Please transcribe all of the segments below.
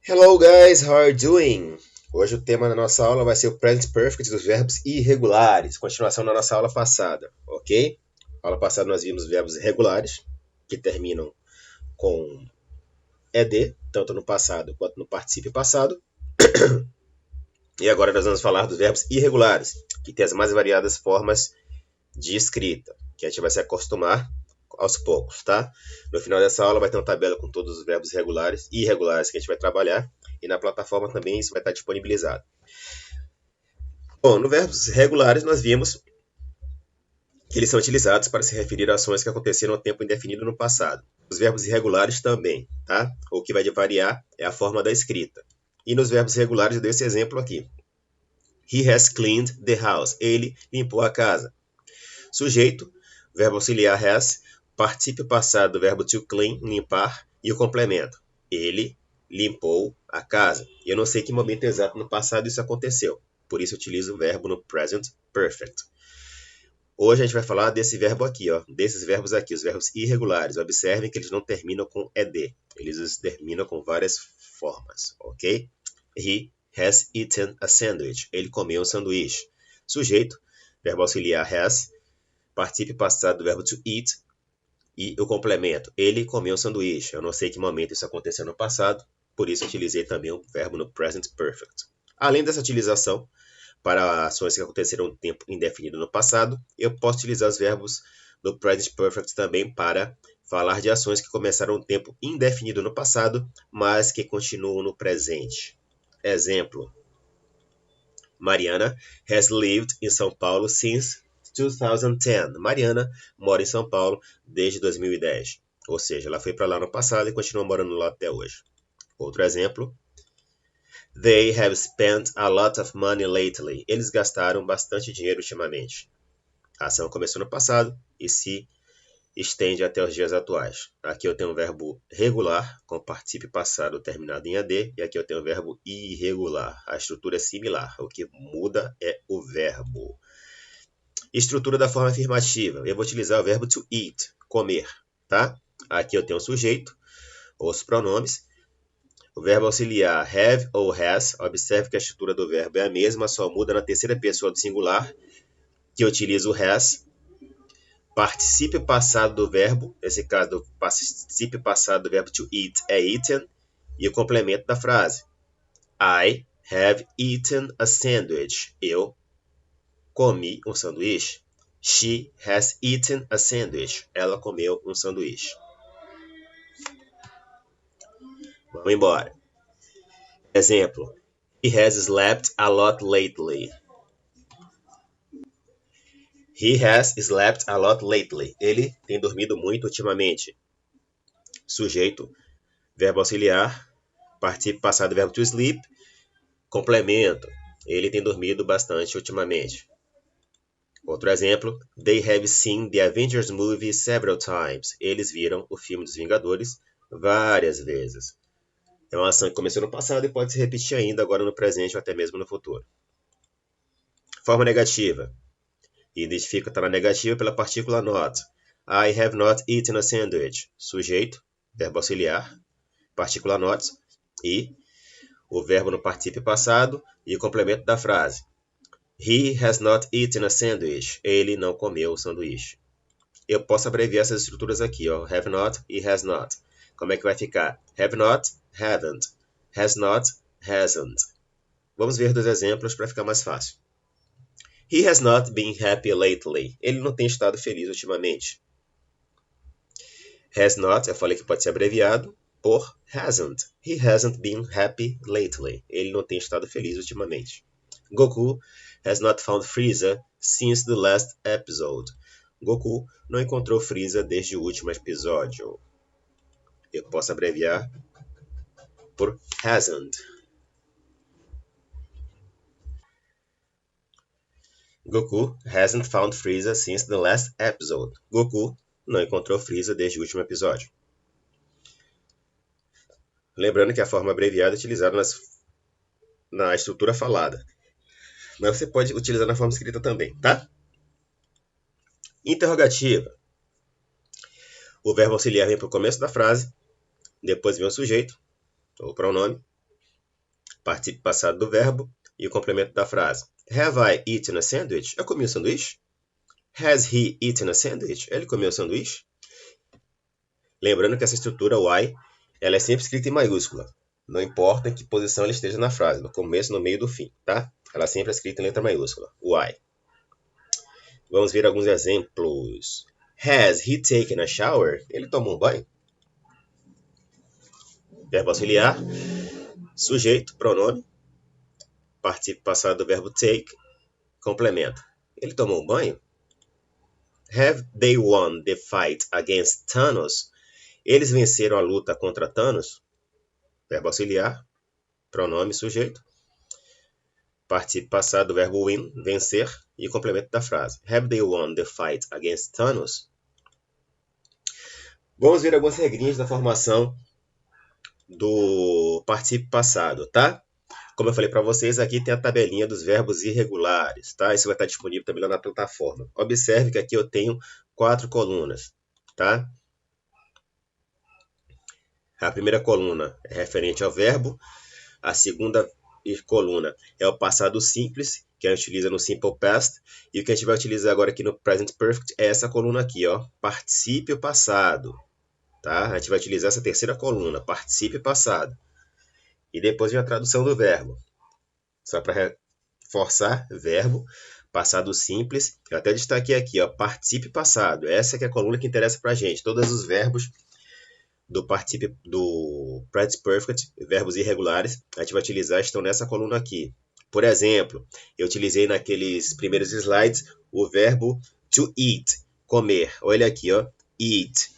Hello guys, how are you doing? Hoje o tema da nossa aula vai ser o Present Perfect dos verbos irregulares, continuação da nossa aula passada, ok? Na aula passada nós vimos verbos irregulares, que terminam com ed, tanto no passado quanto no particípio passado. E agora nós vamos falar dos verbos irregulares, que tem as mais variadas formas de escrita, que a gente vai se acostumar aos poucos, tá? No final dessa aula vai ter uma tabela com todos os verbos regulares e irregulares que a gente vai trabalhar, e na plataforma também isso vai estar disponibilizado. Bom, no verbos regulares nós vimos que eles são utilizados para se referir a ações que aconteceram a tempo indefinido no passado. Os verbos irregulares também, tá? O que vai variar é a forma da escrita. E nos verbos regulares eu dei esse exemplo aqui. He has cleaned the house. Ele limpou a casa. Sujeito, verbo auxiliar has, particípio passado do verbo to clean, limpar, e o complemento. Ele limpou a casa. Eu não sei que momento exato no passado isso aconteceu. Por isso eu utilizo o verbo no present perfect. Hoje a gente vai falar desse verbo aqui, ó, desses verbos aqui, os verbos irregulares. Observem que eles não terminam com ed, eles terminam com várias formas, ok? He has eaten a sandwich. Ele comeu um sanduíche. Sujeito, verbo auxiliar has, particípio passado do verbo to eat e o complemento. Ele comeu um sanduíche. Eu não sei que momento isso aconteceu no passado, por isso utilizei também o verbo no present perfect. Além dessa utilização, para ações que aconteceram um tempo indefinido no passado, eu posso utilizar os verbos do present perfect também para falar de ações que começaram um tempo indefinido no passado, mas que continuam no presente. Exemplo: Mariana has lived in São Paulo since 2010. Mariana mora em São Paulo desde 2010. Ou seja, ela foi para lá no passado e continua morando lá até hoje. Outro exemplo: They have spent a lot of money lately. Eles gastaram bastante dinheiro ultimamente. A ação começou no passado e se estende até os dias atuais. Aqui eu tenho um verbo regular, com particípio passado terminado em AD, e aqui eu tenho um verbo irregular. A estrutura é similar, o que muda é o verbo. Estrutura da forma afirmativa. Eu vou utilizar o verbo to eat, comer, tá? Aqui eu tenho o sujeito, os pronomes. O verbo auxiliar have ou has, observe que a estrutura do verbo é a mesma, só muda na terceira pessoa do singular, que eu utilizo o has. Particípio passado do verbo, nesse caso, o particípio passado do verbo to eat é eaten, e o complemento da frase. I have eaten a sandwich. Eu comi um sanduíche. She has eaten a sandwich. Ela comeu um sanduíche. Vamos embora. Exemplo: He has slept a lot lately. He has slept a lot lately. Ele tem dormido muito ultimamente. Sujeito, verbo auxiliar, particípio passado do verbo to sleep, complemento. Ele tem dormido bastante ultimamente. Outro exemplo: They have seen the Avengers movie several times. Eles viram o filme dos Vingadores várias vezes. É uma ação que começou no passado e pode se repetir ainda agora no presente ou até mesmo no futuro. Forma negativa. Identifica estar na negativa pela partícula not. I have not eaten a sandwich. Sujeito, verbo auxiliar, partícula not e o verbo no particípio passado e o complemento da frase. He has not eaten a sandwich. Ele não comeu o sanduíche. Eu posso abreviar essas estruturas aqui, ó, have not e has not. Como é que vai ficar? Have not, haven't. Has not, hasn't. Vamos ver dois exemplos para ficar mais fácil. He has not been happy lately. Ele não tem estado feliz ultimamente. Has not, eu falei que pode ser abreviado por hasn't. He hasn't been happy lately. Ele não tem estado feliz ultimamente. Goku has not found Frieza since the last episode. Goku não encontrou Frieza desde o último episódio. Eu posso abreviar por hasn't. Goku hasn't found Frieza since the last episode. Goku não encontrou Frieza desde o último episódio. Lembrando que a forma abreviada é utilizada na estrutura falada. Mas você pode utilizar na forma escrita também, tá? Interrogativa. O verbo auxiliar vem para o começo da frase, depois vem o sujeito, ou pronome, Participe passado do verbo e o complemento da frase. Have I eaten a sandwich? Eu comi um sanduíche? Has he eaten a sandwich? Ele comeu o sanduíche? Lembrando que essa estrutura why, ela é sempre escrita em maiúscula. Não importa em que posição ela esteja na frase, no começo, no meio, do fim, tá? Ela sempre é escrita em letra maiúscula, why. Vamos ver alguns exemplos. Has he taken a shower? Ele tomou um banho? Verbo auxiliar, sujeito, pronome, participe passado do verbo take, complemento. Ele tomou um banho? Have they won the fight against Thanos? Eles venceram a luta contra Thanos? Verbo auxiliar, pronome, sujeito. Participe passado do verbo win, vencer, e complemento da frase. Have they won the fight against Thanos? Vamos ver algumas regrinhas da formação do particípio passado, tá? Como eu falei para vocês, aqui tem a tabelinha dos verbos irregulares, tá? Isso vai estar disponível também lá na plataforma. Observe que aqui eu tenho 4 colunas, tá? A primeira coluna é referente ao verbo, a segunda coluna é o passado simples, que a gente utiliza no Simple Past, e o que a gente vai utilizar agora aqui no Present Perfect é essa coluna aqui, ó, particípio passado, tá? A gente vai utilizar essa terceira coluna, particípio passado, e depois vem a tradução do verbo. Só para reforçar, verbo, passado simples, eu até destaquei aqui, ó, particípio passado, essa que é a coluna que interessa para a gente, todos os verbos do particípio do Present Perfect, verbos irregulares, a gente vai utilizar, estão nessa coluna aqui. Por exemplo, eu utilizei naqueles primeiros slides o verbo to eat, comer. Olha aqui, ó, eat.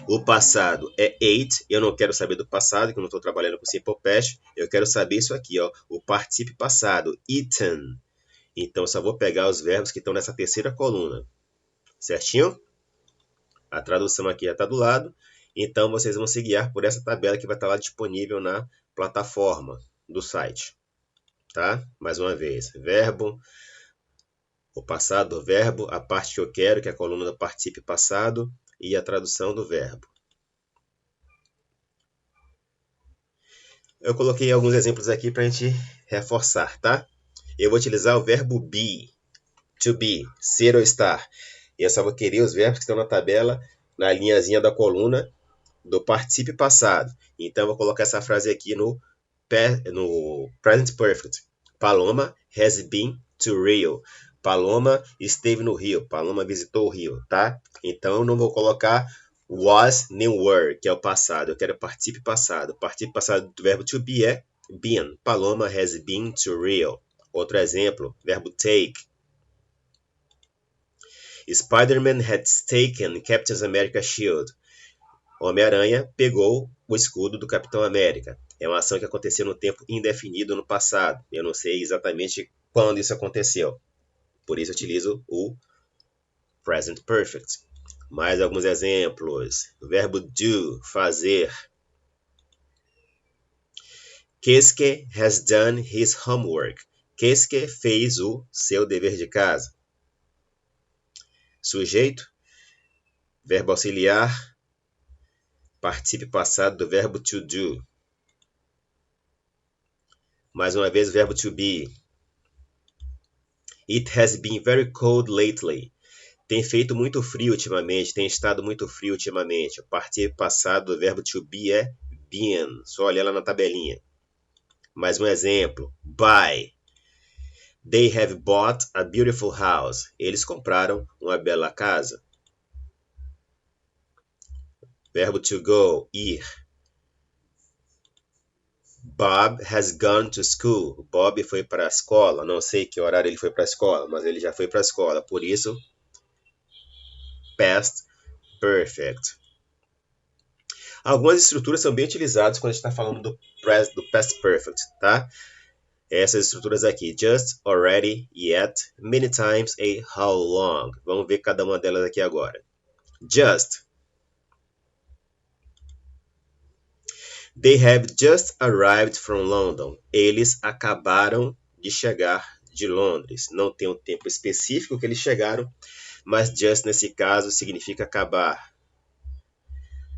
O passado é ate, eu não quero saber do passado, que eu não estou trabalhando com Simple Past, eu quero saber isso aqui, ó, o particípio passado, eaten. Então, só vou pegar os verbos que estão nessa terceira coluna, certinho? A tradução aqui já está do lado. Então, vocês vão se guiar por essa tabela que vai estar lá disponível na plataforma do site. Tá? Mais uma vez, verbo, o passado do verbo, a parte que eu quero, que é a coluna do particípio passado, e a tradução do verbo. Eu coloquei alguns exemplos aqui para a gente reforçar, tá? Eu vou utilizar o verbo be, to be, ser ou estar. E eu só vou querer os verbos que estão na tabela, na linhazinha da coluna, do particípio passado. Então, eu vou colocar essa frase aqui no Present Perfect. Paloma has been to Rio. Paloma esteve no Rio. Paloma visitou o Rio, tá? Então, eu não vou colocar was nem were, que é o passado. Eu quero particípio passado. O particípio passado do verbo to be é been. Paloma has been to Rio. Outro exemplo, verbo take. Spider-Man had taken Captain America's shield. Homem-Aranha pegou o escudo do Capitão América. É uma ação que aconteceu no tempo indefinido no passado. Eu não sei exatamente quando isso aconteceu. Por isso eu utilizo o Present Perfect. Mais alguns exemplos. O verbo do, fazer. Keisuke has done his homework. Keisuke fez o seu dever de casa. Sujeito, verbo auxiliar, particípio passado do verbo to do. Mais uma vez, o verbo to be. It has been very cold lately. Tem feito muito frio ultimamente, tem estado muito frio ultimamente. O particípio passado do verbo to be é been. Só olha lá na tabelinha. Mais um exemplo. Buy. They have bought a beautiful house. Eles compraram uma bela casa. Verbo to go, ir. Bob has gone to school. Bob foi para a escola. Não sei que horário ele foi para a escola, mas ele já foi para a escola. Por isso, past perfect. Algumas estruturas são bem utilizadas quando a gente está falando do past perfect, tá? Essas estruturas aqui, just, already, yet, many times e how long. Vamos ver cada uma delas aqui agora. Just. They have just arrived from London. Eles acabaram de chegar de Londres. Não tem um tempo específico que eles chegaram, mas just nesse caso significa acabar.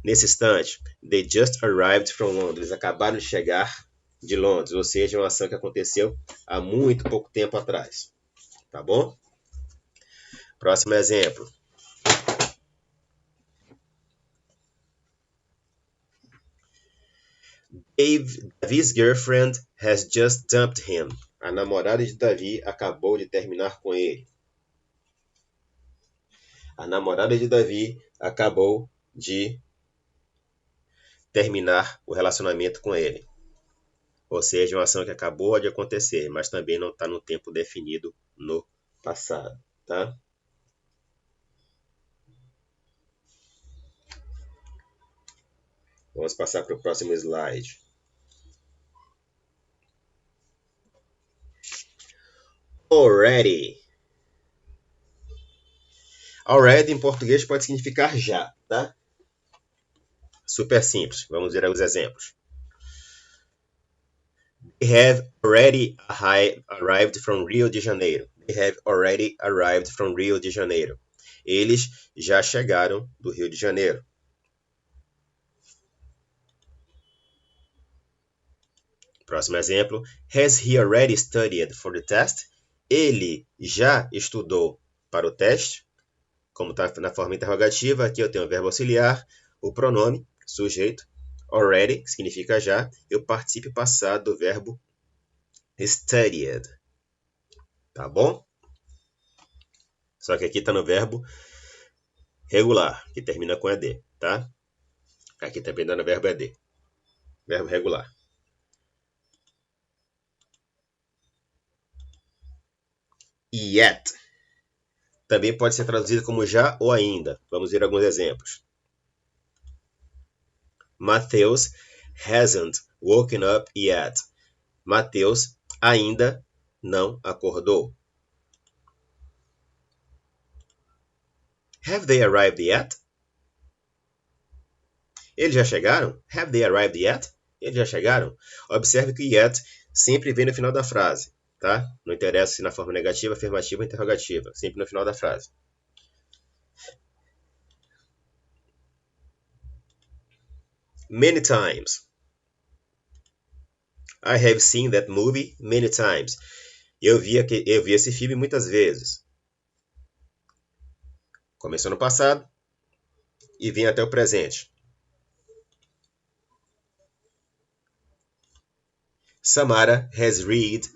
Nesse instante, they just arrived from London. Eles acabaram de chegar de Londres, ou seja, uma ação que aconteceu há muito pouco tempo atrás. Tá bom? Próximo exemplo. David's girlfriend has just dumped him. A namorada de Davi acabou de terminar com ele. A namorada de Davi acabou de terminar o relacionamento com ele. Ou seja, uma ação que acabou de acontecer, mas também não está no tempo definido no passado. Tá? Vamos passar para o próximo slide. Already. Already em português pode significar já, tá? Super simples. Vamos ver os exemplos. They have already arrived from Rio de Janeiro. They have already arrived from Rio de Janeiro. Eles já chegaram do Rio de Janeiro. Próximo exemplo. Has he already studied for the test? Ele já estudou para o teste? Como está na forma interrogativa, aqui eu tenho o verbo auxiliar, o pronome, sujeito, already, que significa já, e o particípio passado do verbo studied. Tá bom? Só que aqui está no verbo regular, que termina com ed, tá? Aqui também está no verbo ed. Verbo regular. Yet. Também pode ser traduzido como já ou ainda. Vamos ver alguns exemplos. Mateus hasn't woken up yet. Mateus ainda não acordou. Have they arrived yet? Eles já chegaram? Have they arrived yet? Eles já chegaram? Observe que o yet sempre vem no final da frase, tá? Não interessa se na forma negativa, afirmativa ou interrogativa, sempre no final da frase. Many times. I have seen that movie many times. Eu vi esse filme muitas vezes. Começou no passado e vem até o presente. Samara has read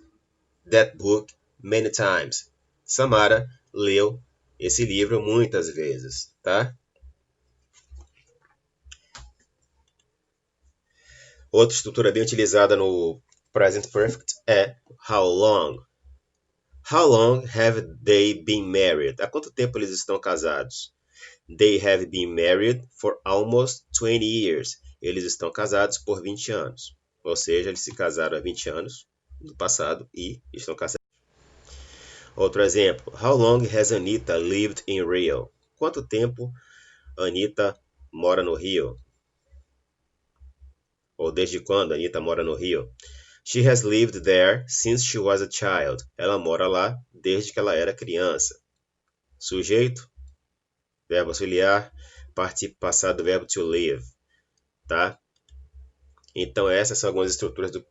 that book many times. Samara leu esse livro muitas vezes, tá? Outra estrutura bem utilizada no Present Perfect é how long. How long have they been married? Há quanto tempo eles estão casados? They have been married for almost 20 years. Eles estão casados por 20 anos. Ou seja, eles se casaram há 20 anos no passado e estão casados. Outro exemplo. How long has Anita lived in Rio? Quanto tempo Anita mora no Rio? Ou desde quando Anita mora no Rio? She has lived there since she was a child. Ela mora lá desde que ela era criança. Sujeito, verbo auxiliar, particípio passado do verbo to live. Tá? Então essas são algumas estruturas do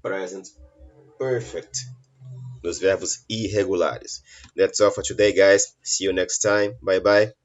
Present Perfect, dos verbos irregulares. That's all for today, guys. See you next time. Bye bye.